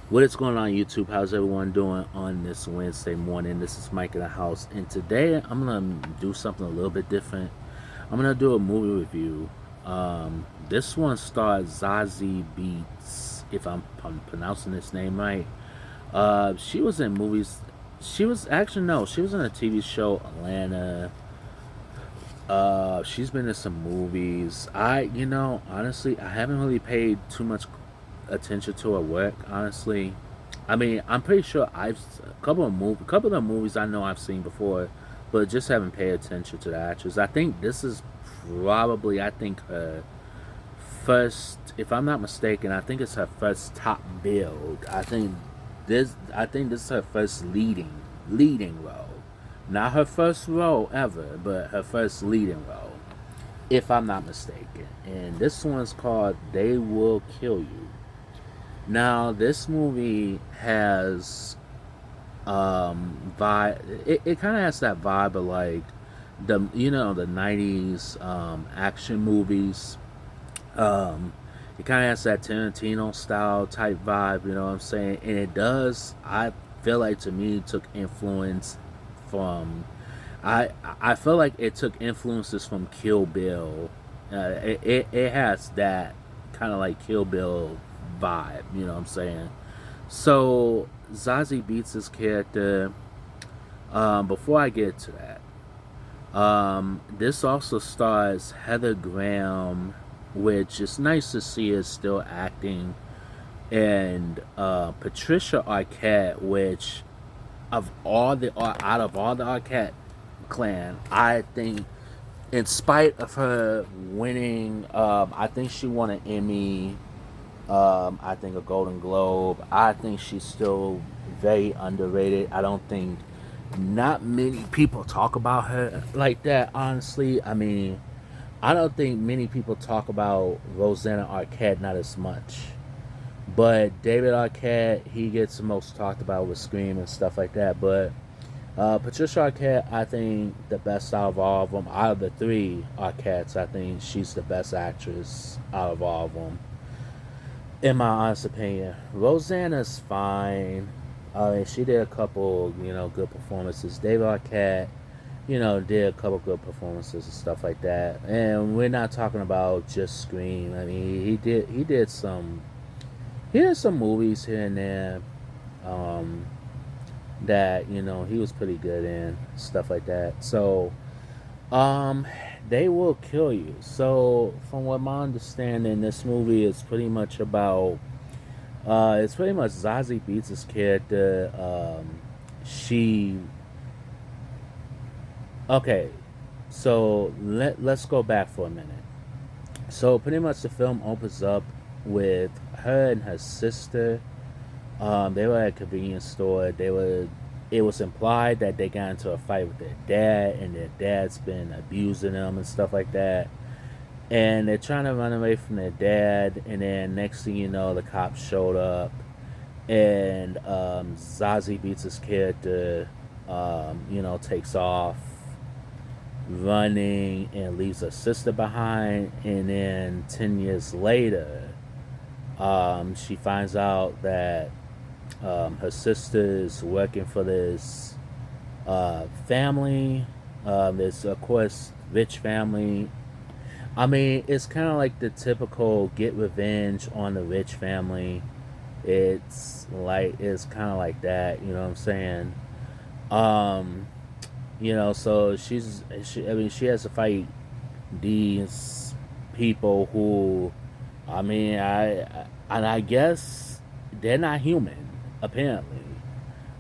What is going on, YouTube? How's everyone doing on this Wednesday morning? This is Mike in the house, and today I'm gonna do something a little bit different. I'm gonna do a movie review. This one stars Zazie Beetz, if I'm pronouncing this name right. She was in movies. She was actually no, she was in a TV show, Atlanta. She's been in some movies. Honestly, I haven't really paid too much attention to her work. Honestly, I mean, I'm pretty sure I've a couple of the movies I know I've seen before, but just haven't paid attention to the actress. I think this is probably, I think her first, if I'm not mistaken, I think it's her first top build. I think this is her first leading role. Not her first role ever, but her first leading role, if I'm not mistaken. And this one's called They Will Kill You. Now, this movie has vibe. It kind of has that vibe of like the '90s action movies. Um, it kind of has that Tarantino style type vibe. You know what I'm saying? And it does. I feel like to me took influence from. I feel like it took influences from Kill Bill. It has that kind of like Kill Bill vibe. You know what I'm saying? So Zazie Beetz' character. Before I get to that, this also stars Heather Graham, which is nice to see her still acting, and Patricia Arquette, which out of all the Arquette clan, I think, in spite of her winning, I think she won an Emmy. I think a Golden Globe. I think she's still very underrated. I don't think not many people talk about her like that. Honestly, I mean, I don't think many people talk about Rosanna Arquette not as much. But David Arquette, he gets the most talked about with Scream and stuff like that. But Patricia Arquette, I think the best out of all of them. Out of the three Arquettes, I think she's the best actress out of all of them, in my honest opinion. Rosanna's fine. She did a couple, good performances. David Arquette, did a couple good performances and stuff like that. And we're not talking about just Scream. I mean, he did some movies here and there, um, that he was pretty good in, stuff like that. So, um, they will kill you. So, from what my understanding, this movie is pretty much about. It's pretty much Zazie Beetz' character. She Okay, so let's go back for a minute. So pretty much the film opens up with her and her sister. They were at a convenience store. It was implied that they got into a fight with their dad, and their dad's been abusing them and stuff like that. And they're trying to run away from their dad, and then next thing you know, the cops showed up, and Zazie Beetz' character, takes off running and leaves her sister behind. And then 10 years later, she finds out that her sister is working for this family. This, of course, rich family. I mean, it's kind of like the typical get revenge on the rich family. It's kind of like that, you know what I'm saying? Um, so I mean, she has to fight these people who, I mean, and I guess they're not human, apparently.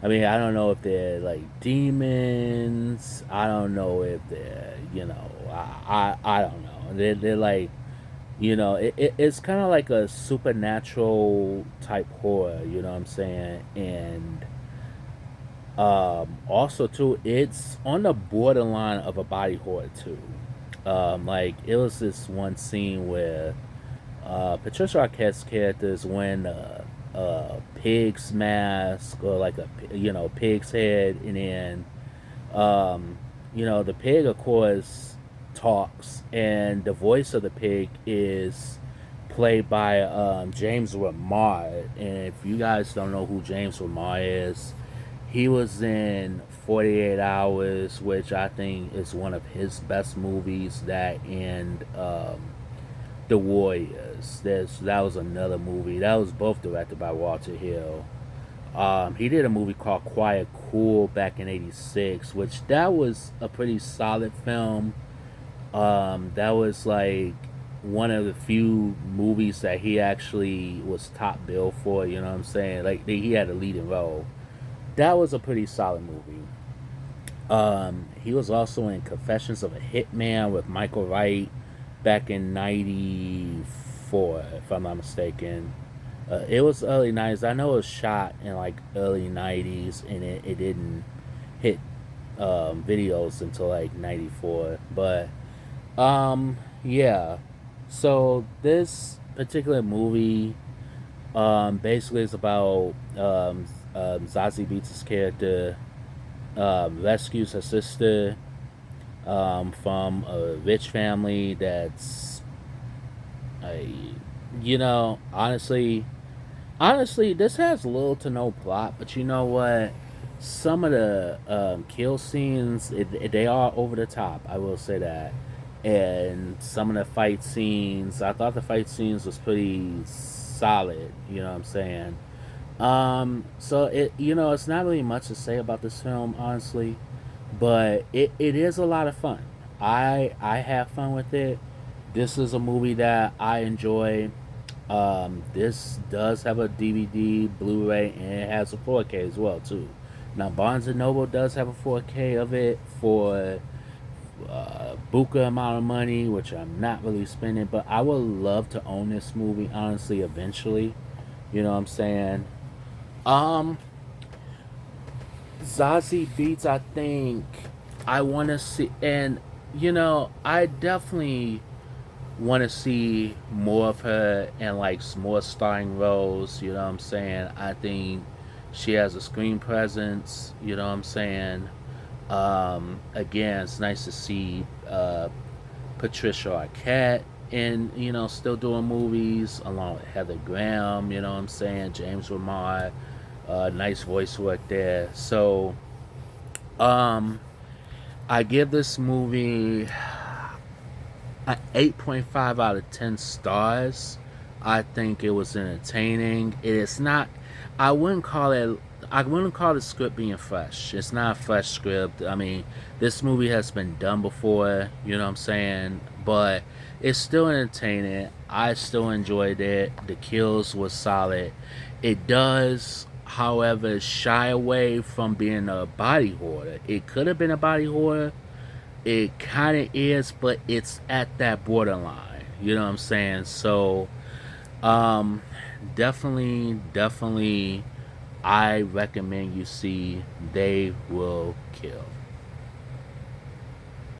I mean, I don't know if they're like demons. I don't know if they're, I don't know. They're like, it's kind of like a supernatural type horror, you know what I'm saying? And also, too, it's on the borderline of a body horror, too. Like, it was this one scene where Patricia Arquette's character is wearing a pig's mask, or like a pig's head, and then the pig, of course, talks, and the voice of the pig is played by James Remar. And if you guys don't know who James Remar is, he was in 48 Hours, which I think is one of his best movies. That and The Warriors. That was another movie. That was both directed by Walter Hill. He did a movie called Quiet Cool back in '86, which that was a pretty solid film. That was like one of the few movies that he actually was top bill for. You know what I'm saying? Like he had a leading role. That was a pretty solid movie. He was also in Confessions of a Hitman with Michael Wright back in '94, if I'm not mistaken. It was early '90s. I know it was shot in like early '90s, and it didn't hit videos until like '94. But yeah. So this particular movie basically is about Zazie Beetz' character rescues her sister from a rich family that's, a, honestly, this has little to no plot, but you know what? Some of the kill scenes, they are over the top. I will say that. And some of the fight scenes, I thought the fight scenes was pretty solid. You know what I'm saying? So it's not really much to say about this film, honestly, but it is a lot of fun. I have fun with it. This is a movie that I enjoy. This does have a DVD, Blu-ray, and it has a 4K as well too. Now Barnes and Noble does have a 4K of it for buka amount of money, which I'm not really spending. But I would love to own this movie, honestly, eventually. You know what I'm saying? Um, Zazie Beats, I think I want to see, and I definitely want to see more of her and like more starring roles. You know what I'm saying? I think she has a screen presence. You know what I'm saying? Again, it's nice to see Patricia Arquette and still doing movies along with Heather Graham. You know what I'm saying? James Remar, nice voice work there. So, um, I give this movie an 8.5 out of 10 stars. I think it was entertaining. It is not. I wouldn't call it. I wouldn't call the script being fresh. It's not a fresh script. I mean, this movie has been done before. You know what I'm saying? But it's still entertaining. I still enjoyed it. The kills was solid. It does, however, shy away from being a body horror. It could have been a body horror. It kind of is, but it's at that borderline. You know what I'm saying? So, um, definitely, I recommend you see They Will Kill.